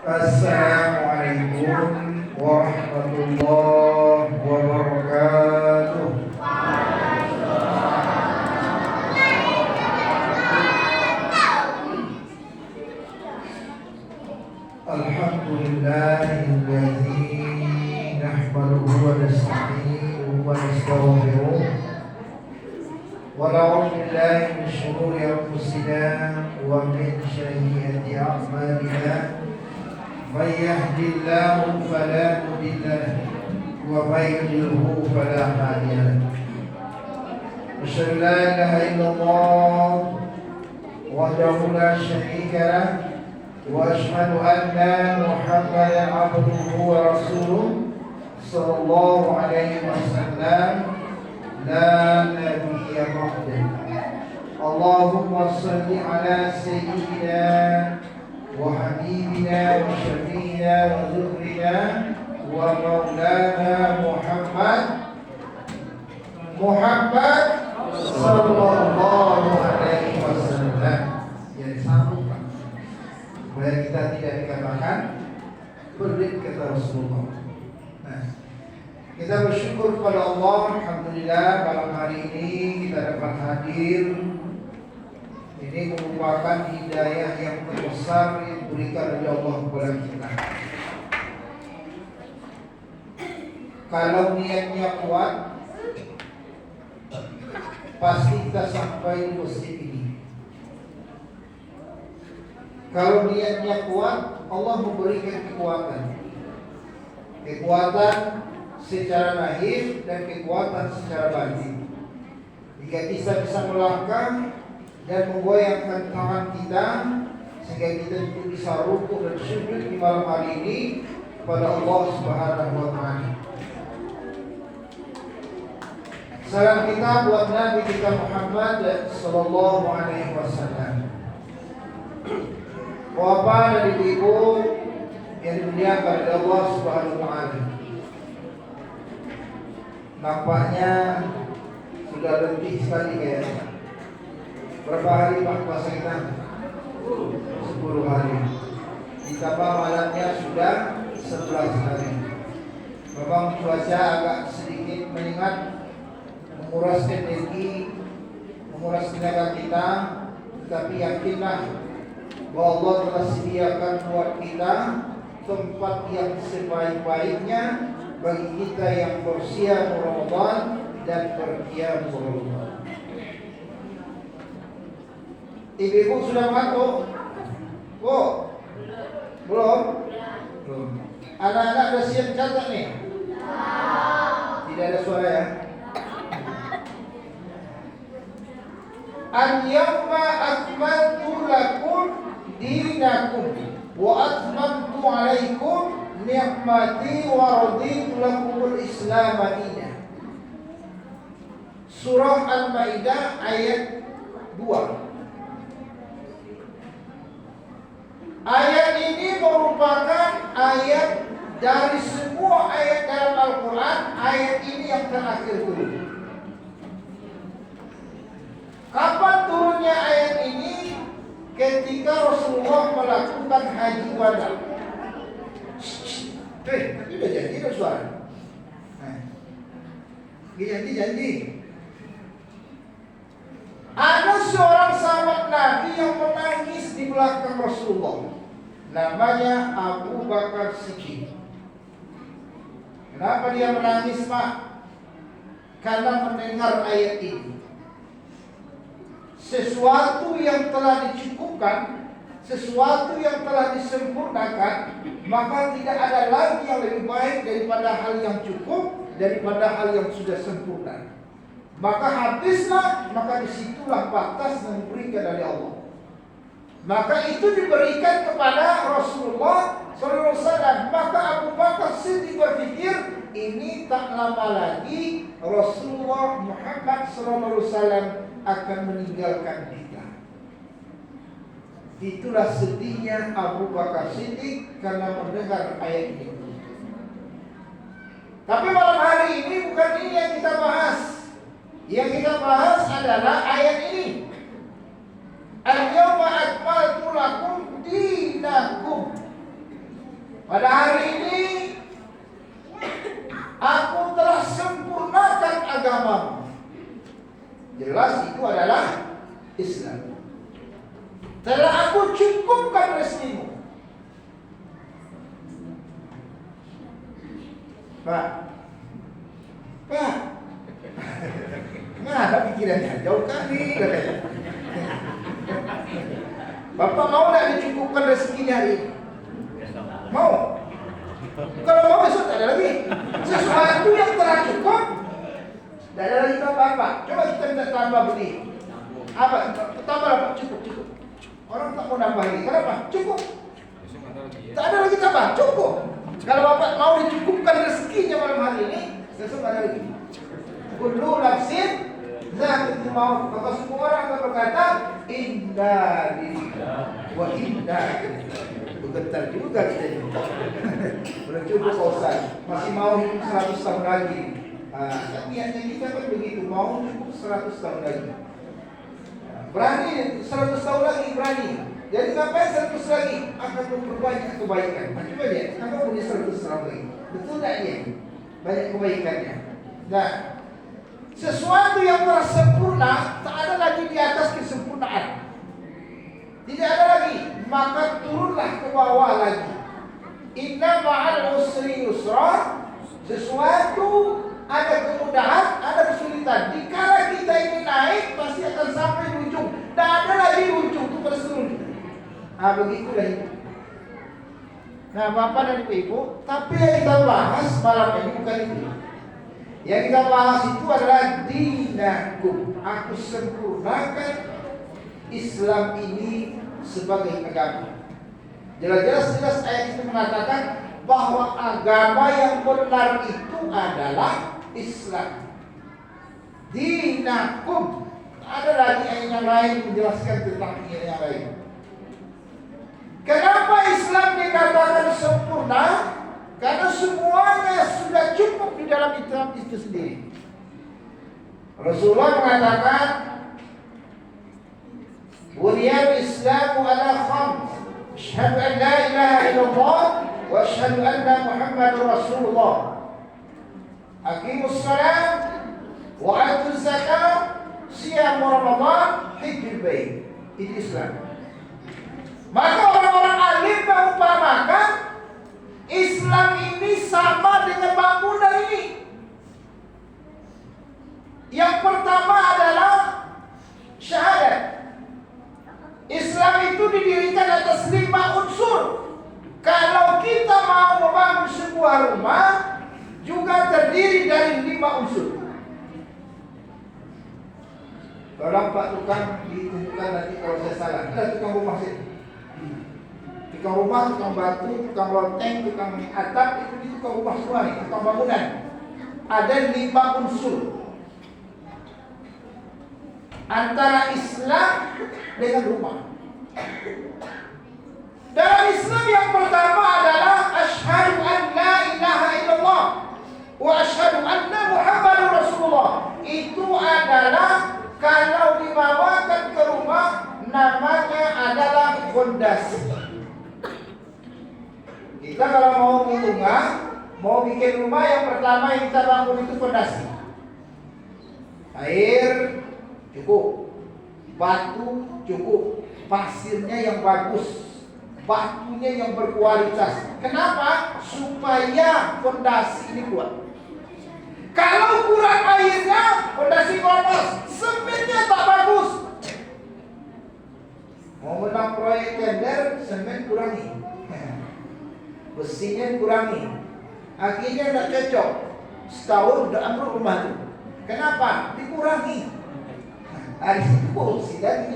Assalamualaikum warahmatullahi wabarakatuh. Alhamdulillahilladzi nahmaduhu wa nasta'inuhu wa nastaghfiruh wa na'udzu billahi min shururi anfusina wa min sayyiati a'malina. من يهد الله فلا مضل له ومن يضلل فلا هادي له أشهد أن لا إله إلا الله وحده لا شريك له وأشهد أن محمدا عبده ورسوله صلى الله عليه وسلم لا نبي بعده اللهم صل على سيدنا وحبيبنا وشفينا وذكرنا ومولانا محمد صلى الله عليه وسلم. Yang disambungkan supaya kita tidak dikatakan berdik kata Rasulullah. Nah, kita bersyukur kepada Allah. Alhamdulillah malam hari ini kita dapat hadir. Ini merupakan hidayah yang terbesar yang diberikan oleh Allah kepada kita. Kalau niatnya kuat, pasti kita sampai di masjid ini. Kalau niatnya kuat, Allah memberikan kekuatan. Kekuatan secara lahir dan kekuatan secara batin. Jika kita bisa melangkah dan menggoyangkan tangan kita sehingga kita bisa rukuk dan sujud di malam hari ini kepada Allah Subhanahu wa taala. Salam kita buat Nabi kita Muhammad sallallahu alaihi wasallam. Bapak dan Ibu yang dimuliakan oleh Allah Subhanahu wa taala. Nampaknya sudah lebih sekali kayaknya. Berapa hari Pak puasa kita? 10 hari. Ditambah malamnya sudah 11 hari. Memang cuaca agak sedikit menyengat, menguras energi, menguras tenaga kita, tapi yakinlah bahwa Allah telah sediakan buat kita tempat yang sebaik-baiknya bagi kita yang bersiam Ramadan dan berqiyam Ramadan. Ibu sudah masuk? Bu? Belum? Belum. Anak-anak sudah siap catat nih? Tidak ada suara ya? Al-yawma akmaltu lakum dinakum wa atmamtu alaikum ni'mati wa raditu lakumul Islam dinan. Surah Al-Maidah ayat 2. Ayat ini merupakan ayat dari semua ayat dalam Al-Quran. Ayat ini yang terakhir turun. Kapan turunnya ayat ini? Ketika Rasulullah melakukan haji wada. Ini udah janji udah suara. Janji. Ada seorang sahabat Nabi yang menangis di belakang Rasulullah. Namanya Abu Bakar Siddiq. Kenapa dia menangis, Pak? Karena mendengar ayat ini. Sesuatu yang telah dicukupkan, sesuatu yang telah disempurnakan, maka tidak ada lagi yang lebih baik daripada hal yang cukup, daripada hal yang sudah sempurna. Maka habislah, maka disitulah batas yang diberikan dari Allah. Maka itu diberikan kepada Rasulullah SAW. Maka Abu Bakar Siddiq berpikir ini tak lama lagi Rasulullah Muhammad SAW akan meninggalkan kita. Itulah sedihnya Abu Bakar Siddiq karena mendengar ayat ini. Tapi malam hari ini bukan ini yang kita bahas. Yang kita bahas adalah ayat ini. Al-yawma akmaltu lakum dinakum. Islam. Telah aku cukupkan rezekimu. Pak, nah ada pikirannya jauh kali. Bapak mau tidak dicukupkan rezekinya hari ini? Mau? Kalau mau besok tak ada lagi. Sesuatu yang telah cukup, tidak ada lagi apa-apa. Coba kita minta tambah beli. Apa? Tambah apa? Cukup. Orang tak mau nambah lagi. Kenapa? Cukup. Tak ada lagi tambah. Cukup. Kalau bapak mau dicukupkan rezekinya malam hari ini, besok tak ada lagi. Kullu nafsin za'iqatul maut. Maka semua orang akan berkata, inna lillahi wa inna ilaihi raji'un. Bergetar juga kita ini. Belum cukup Ustaz. Masih mau hidup 100 tahun lagi. Niatnya kita kan begitu, mau cukup 100 tahun lagi. Berani 100 tahun lagi, berani. Jadi sampai 100 lagi akan memperbanyak kebaikan. Coba lihat, kenapa punya 100 tahun lagi? Betul tak dia? Banyak kebaikannya. Nah, sesuatu yang tersempurna tak ada lagi di atas kesempurnaan. Tidak ada lagi, maka turunlah ke bawah lagi. Inna ma'al usri yusra. Sesuatu ada kemudahan, ada kesulitan. Dikala kita ini naik, pasti akan sampai di ujung. Tak ada lagi ujung, itu pada seluruh. Begitulah itu. Nah, Bapak dan Ibu, tapi yang kita bahas malam ini bukan itu. Yang kita bahas itu adalah dinakum. Aku sempurnakan Islam ini sebagai agama. Jelas ayat itu mengatakan bahwa agama yang benar itu adalah Islam. Dinakum. Ada lagi ayat yang lain menjelaskan tentang yang lain. Kenapa Islam dikatakan sempurna? Karena semuanya sudah cukup di dalam Islam itu sendiri. Rasulullah mengatakan, "Buniyal Islamu ala khams. Asyhadu an la ilaha illallah wa asyhadu anna Muhammadar Rasulullah. Aqimus shalah wa atuz zakah, siyam Ramadan, hajjul bait." Itu Islam. Maka orang-orang alim mengumpamakan Islam ini sama dengan bangunan ini. Yang pertama adalah syahadat. Islam itu didirikan atas 5 unsur. Kalau kita mau membangun sebuah rumah, juga terdiri dari 5 unsur. Tolong Pak tukang ditentukan nanti kalau saya salah. Ada tukang rumah sini. Tukang rumah, tukang batu, tukang lonteng, tukang atap, itu tukang rumah semua nih, tukang bangunan. Ada 5 unsur antara Islam dengan rumah. Dalam Islam yang pertama adalah asyhadu an la ilaha illallah wa asyhadu anna Muhammadar Rasulullah. Itu adalah kalau dibawakan ke rumah, namanya adalah fondasi. Kita kalau mau rumah, mau bikin rumah, yang pertama yang kita bangun itu fondasi. Air cukup, batu cukup, pasirnya yang bagus, batunya yang berkualitas. Kenapa? Supaya fondasi ini kuat. Kalau kurang airnya, fondasi kotor, semennya tak bagus. Mau menang proyek tender, semen kurangi, besinya kurangi, akhirnya tidak cocok. Setahun sudah ambruk rumah itu. Kenapa? Dikurangi. Hari itu korupsi dan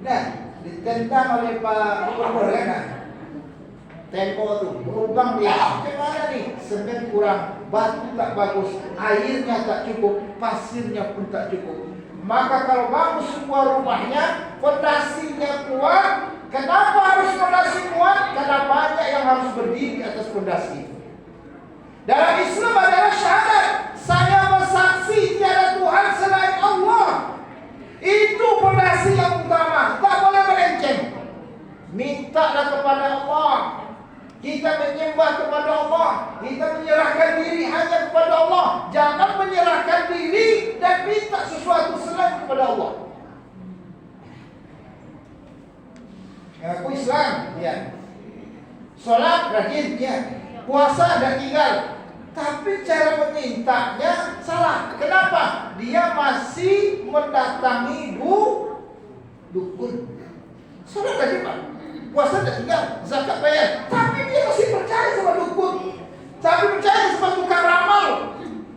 nah ditentang oleh Pak Gubernur kan. Tempo itu berubah dia. Bagaimana nih? Semen kurang, batu tak bagus, airnya tak cukup, pasirnya pun tak cukup. Maka kalau bangun sebuah rumahnya, fondasinya kuat. Kenapa harus fondasi kuat? Karena banyak yang harus berdiri atas fondasi. Dalam Islam adalah syahadat. Saya bersaksi tiada Tuhan selain Allah. Itu fondasi yang utama. Tak boleh melenceng. Mintalah kepada Allah. Kita menyembah kepada Allah. Kita menyerahkan diri hanya kepada Allah. Jangan menyerahkan diri dan minta sesuatu selain kepada Allah. Aku Islam, ya. Sholat rajin, ya. Puasa dan tinggal. Tapi cara memintanya salah. Kenapa? Dia masih mendatangi dukun. Sholat rajin, Pak. Puasa dan tinggal, zakat bayar. Tapi dia masih percaya sama dukun. Tapi percaya sama tukang ramal.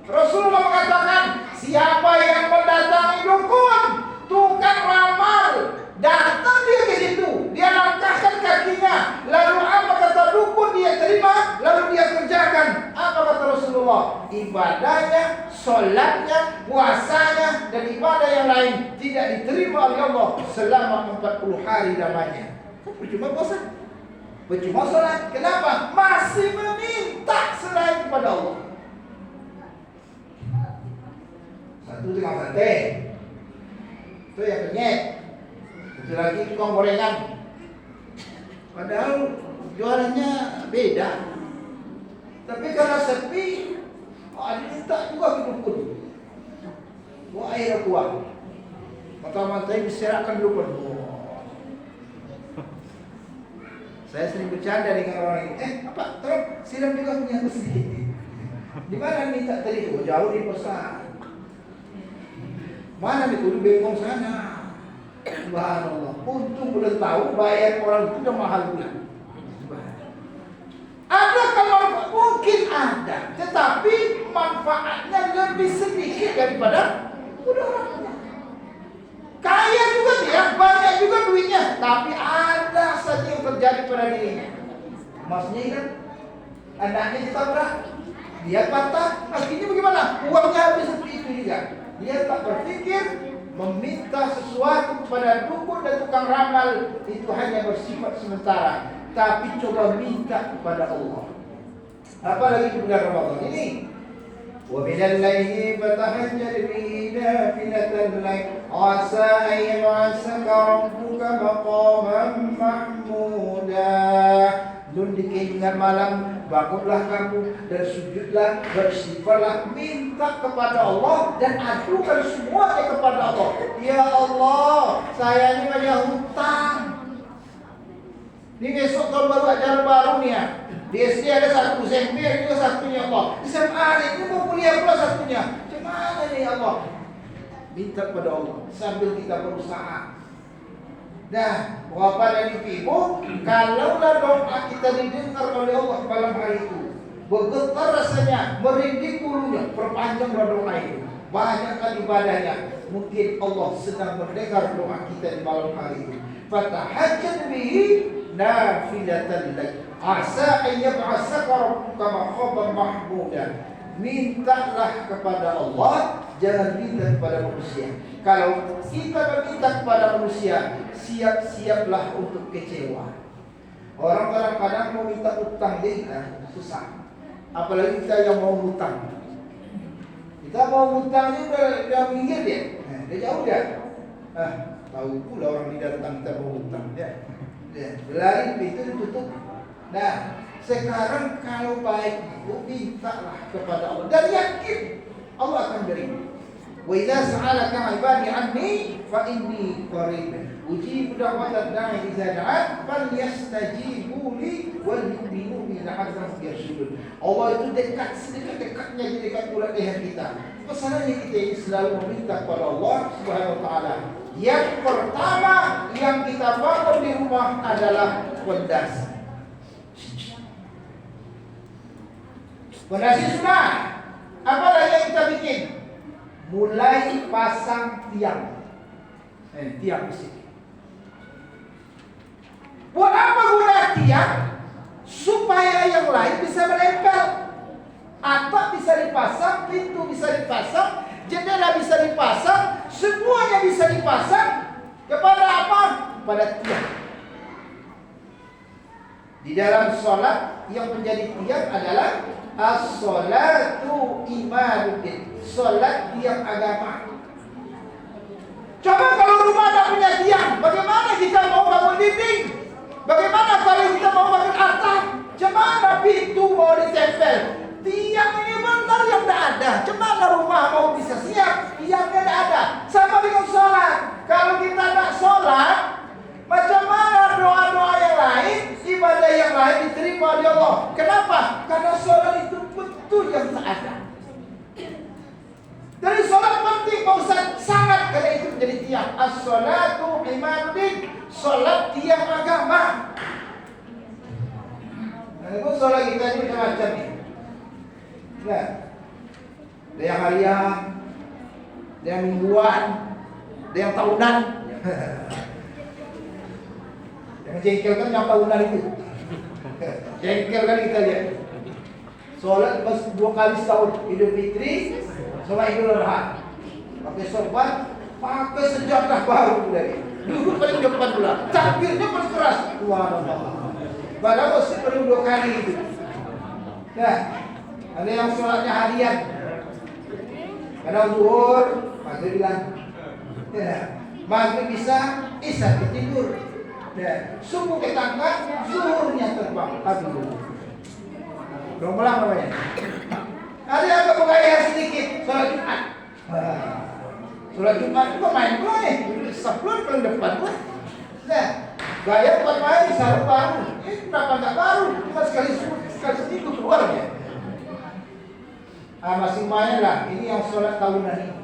Rasulullah mengatakan, siapa yang mendatangi dukun, tukang ramal, datang dia ke situ, dia langkahkan kakinya, lalu apa kata dukun dia terima, lalu dia kerjakan. Apa kata Rasulullah? Ibadahnya, sholatnya, puasanya, dan ibadah yang lain tidak diterima oleh Allah selama 40 hari lamanya. Percuma puasa, percuma sholat. Kenapa? Masih meminta selain kepada Allah. Satu tukang sate, itu yang penyet. Satu lagi tukang gorengan. Padahal jualannya beda. Tapi karena sepi, minta juga ke dukun. Buat air kuah. Mata-matanya diserahkan dukun. Saya sering bercanda dengan orang ini. Apa? Tolong siram juga punya sedikit. Di mana minta tadi itu? Jauh di pasar. Mana itu? Di bengkong sana. Subhanallah. Untung belum tahu bayar orang itu udah mahal pula. Ada kalau mungkin ada, tetapi manfaatnya lebih sedikit daripada orangnya. Kaya juga dia, banyak juga duitnya, tapi ada saja yang terjadi pada dirinya. Maksudnya kan, anaknya ditabrak, dia patah, akhirnya bagaimana? Uangnya habis seperti itu juga. Dia tak berpikir meminta sesuatu kepada dukun dan tukang ramal itu hanya bersifat sementara, tapi coba minta kepada Allah. Apalagi di bulan Ramadan ini. ومن الليل فتهجد به نافلة لك عسى أن يبعثك ربك مقاما محمودا. Nun dikeinginkan malam, bangunlah kamu dan sujudlah, beristighfarlah, minta kepada Allah dan adukan semuanya kepada Allah. Ya Allah, saya ini banyak hutang. Ini besok tahun baru, acara baru nih ya. Di SD ada satu, SMP juga satunya Allah. Di SMA ini mau kuliah pula satunya. Gimana nih Allah? Minta kepada Allah sambil kita berusaha. Nah, Bapak dan Ibu, kalaulah doa kita didengar oleh Allah malam hari itu, bergetar rasanya, merinding bulunya, perpanjanglah doa itu, banyakkan ibadahnya. Mungkin Allah sedang mendengar doa kita di malam hari itu. Fatahajjad bihi nafilatan lak. Asa an yab'atsaka rabbuka maqaman mahmuda. Mintalah kepada Allah, jangan minta kepada manusia. Kalau kita meminta kepada manusia, siap-siaplah untuk kecewa. Orang kadang-kadang mau minta utang dia susah. Apalagi kita yang mau hutang. Kita mau hutangnya udah minggir dia. Dia jauh dia. Tahu pula orang tidak datang kita mau hutang dia. Berlari pintu ditutup. Nah, sekarang kalau baik itu mintalah kepada Allah dan yakin Allah akan beri. Wa idza sa'alaka 'ibadi 'anni fa inni qarib. Ujibu da'watad da'i idza da'an falyastajibu li wal yu'minu bi la'allahum yarshudun. Allah itu dekat, sedekat-dekatnya di dekat bulan leher kita. Pesanannya kita ini selalu meminta kepada Allah Subhanahu wa taala. Yang pertama yang kita bangun di rumah adalah pondasi. Fondasi sudah. Apa lagi yang kita bikin? Mulai pasang tiang. Tiang besi. Buat apa guna tiang? Supaya yang lain bisa menempel. Atap bisa dipasang, pintu bisa dipasang, jendela bisa dipasang, semuanya bisa dipasang. Kepada apa? Pada tiang. Di dalam sholat yang menjadi tiang adalah as-sholatu imaduddin. Sholat tiang agama. Coba kalau rumah tak punya tiang, bagaimana kita mau bangun dinding? Bagaimana kalau kita mau bangun atap? Cemana pintu mau ditempel? Tiang ini benar yang tidak ada. Cemana rumah mau bisa siap? Tiangnya tidak ada. Sama dengan sholat. Kalau kita tidak sholat, macam mana doa-doa sholat tiang agama. Nah, itu sholat kita ini macam-macam nih. Nah, ada yang harian, ada yang mingguan, ada yang tahunan. Yang jengkel kan yang tahunan itu. Jengkel kan kita lihat. Sholat pas 2 kali setahun, Idul Fitri, sholat Idul Adha. Pakai sorban, pakai sejadah baru dari. Duduk paling depan pula. Takbirnya paling keras. Subhanallah. Padahal mesti perlu 2 kali itu. Nah, ada yang sholatnya harian. Kadang zuhur, maghrib bilang. Ya, maghrib bisa, isya tidur. Ya, subuh ketangkat, zuhurnya terbang. Aduh. Belum pulang namanya. Ada yang bergaya sedikit, sholat Jumat. Sholat Jumat itu main pula nih, sebelum paling depan pula. Nah, gaya bukan main, sarung baru. Ini kenapa nggak baru? Cuma sekali seminggu keluar ya. Masih main lah. Ini yang sholat tahunan ini.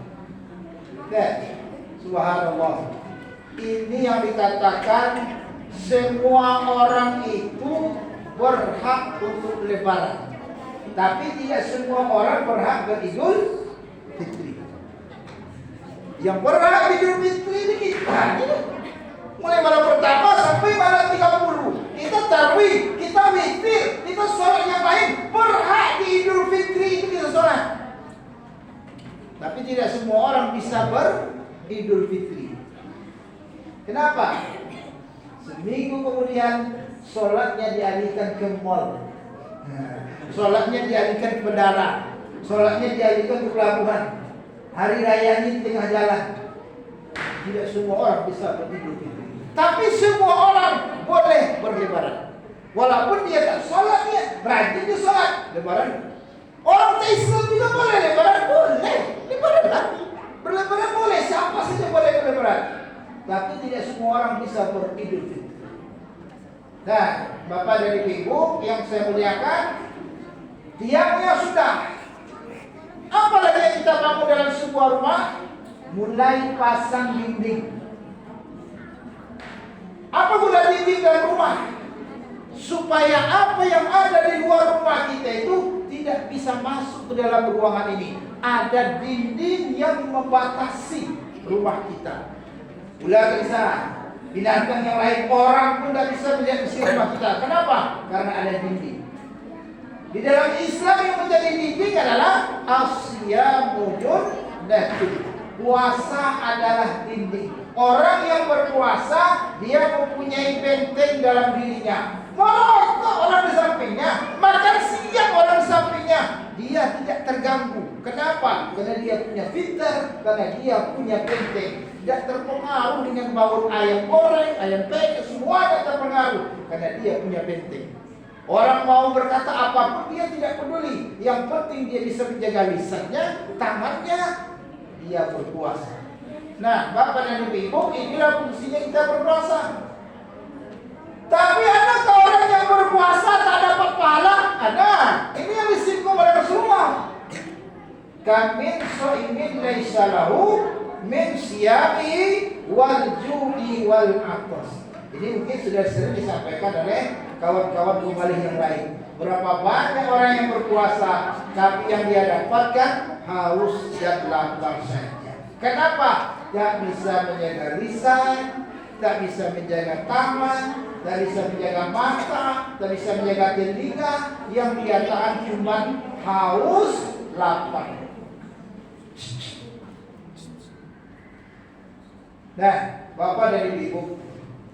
Nah, subhanallah. Ini yang dikatakan semua orang itu berhak untuk lebaran. Tapi tidak semua orang berhak beridul fitri. Yang berhak Idul Fitri ini kita. Mulai malam pertama sampai malam 30. Kita tarawih, kita witir, kita sholat yang lain. Berhak di Idul Fitri itu kita sholat. Tapi tidak semua orang bisa beridul fitri. Kenapa? Seminggu kemudian sholatnya dialihkan ke mall. Sholatnya dialihkan ke bandara. Sholatnya dialihkan ke pelabuhan. Hari raya ini tengah jalan. Tidak semua orang bisa beridul fitri. Tapi semua orang boleh berlebaran. Walaupun dia tak sholatnya, rajin dia sholat lebaran. Orang Islam juga boleh lebaran, boleh lebaran lah. Berlebaran boleh, siapa saja boleh berlebaran. Tapi tidak semua orang bisa beridul fitri. Nah, Bapak dan Ibu yang saya muliakan, tiangnya sudah. Apalagi yang kita bangun dalam sebuah rumah, mulai pasang dinding. Apa guna dinding dalam rumah? Supaya apa yang ada di luar rumah kita itu tidak bisa masuk ke dalam ruangan ini. Ada dinding yang membatasi rumah kita. Ular bisa, binatang yang lain, orang pun tidak bisa melihat isi rumah kita. Kenapa? Karena ada dinding. Di dalam Islam yang menjadi dinding adalah asyamu junnatun. Puasa adalah dinding. Orang yang berpuasa, dia mempunyai benteng dalam dirinya. Merokok orang di sampingnya, makan siang orang di sampingnya, dia tidak terganggu. Kenapa? Karena dia punya filter, karena dia punya benteng. Tidak terpengaruh dengan bau ayam goreng, ayam penyet, semua tidak terpengaruh karena dia punya benteng. Orang mau berkata apapun dia tidak peduli. Yang penting dia bisa menjaga lisannya, tangannya, dia berpuasa. Nah, Bapak dan Ibu, inilah fungsinya kita berpuasa. Tapi adakah orang yang berpuasa tak dapat pahala? Ada. Ini yang disinggung oleh Rasulullah. Kamin so'imin laisa lahu min siyami wal judi wal atas. Ini mungkin sudah sering disampaikan oleh kawan-kawan kembali yang lain. Berapa banyak orang yang berpuasa, tapi yang dia dapatkan haus dan lapar saja. Kenapa? Tak bisa menjaga lisan, tak bisa menjaga tangan, tak bisa menjaga mata, tak bisa menjaga telinga. Yang dia tahan cuma haus, lapar. Nah, Bapak dan Ibu,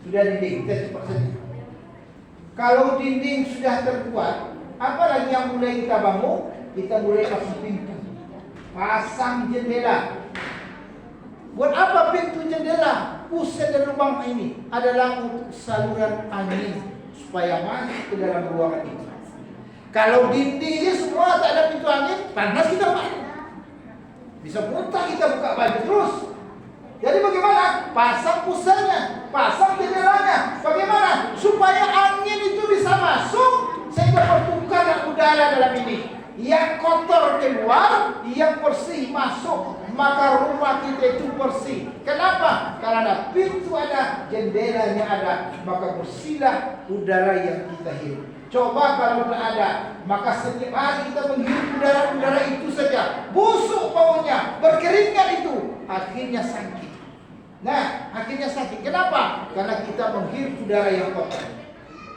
sudah dinding, kita cepat saja. Kalau dinding sudah terbuat, apalagi yang mulai kita bangun, kita mulai pasang pintu, pasang jendela. Buat apa pintu jendela? Pusat dan lubang ini adalah untuk saluran angin supaya masuk ke dalam ruangan ini. Kalau dindingnya semua tak ada pintu angin, panas kita Pak. Bisa muntah kita buka baju terus. Jadi bagaimana? Pasang pusatnya, pasang jendelanya. Bagaimana? Supaya angin itu bisa masuk sehingga pertukaran udara dalam ini. Yang kotor keluar, yang bersih masuk. Maka rumah kita itu bersih. Kenapa? Karena ada pintu, ada jendela cahayanya ada, maka bersihlah udara yang kita hirup. Coba kalau tidak ada, maka setiap hari kita menghirup udara-udara itu saja, busuk baunya, berkeringat itu, akhirnya sakit. Nah, akhirnya sakit. Kenapa? Karena kita menghirup udara yang kotor.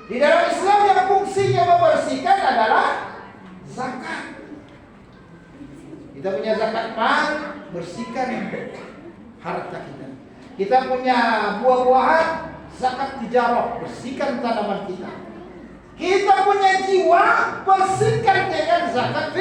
Di dalam Islam yang fungsinya membersihkan adalah zakat. Kita punya zakat mal, bersihkan harta kita. Kita punya buah-buahan, zakat tijarah, bersihkan tanaman kita. Kita punya jiwa, bersihkan dengan zakat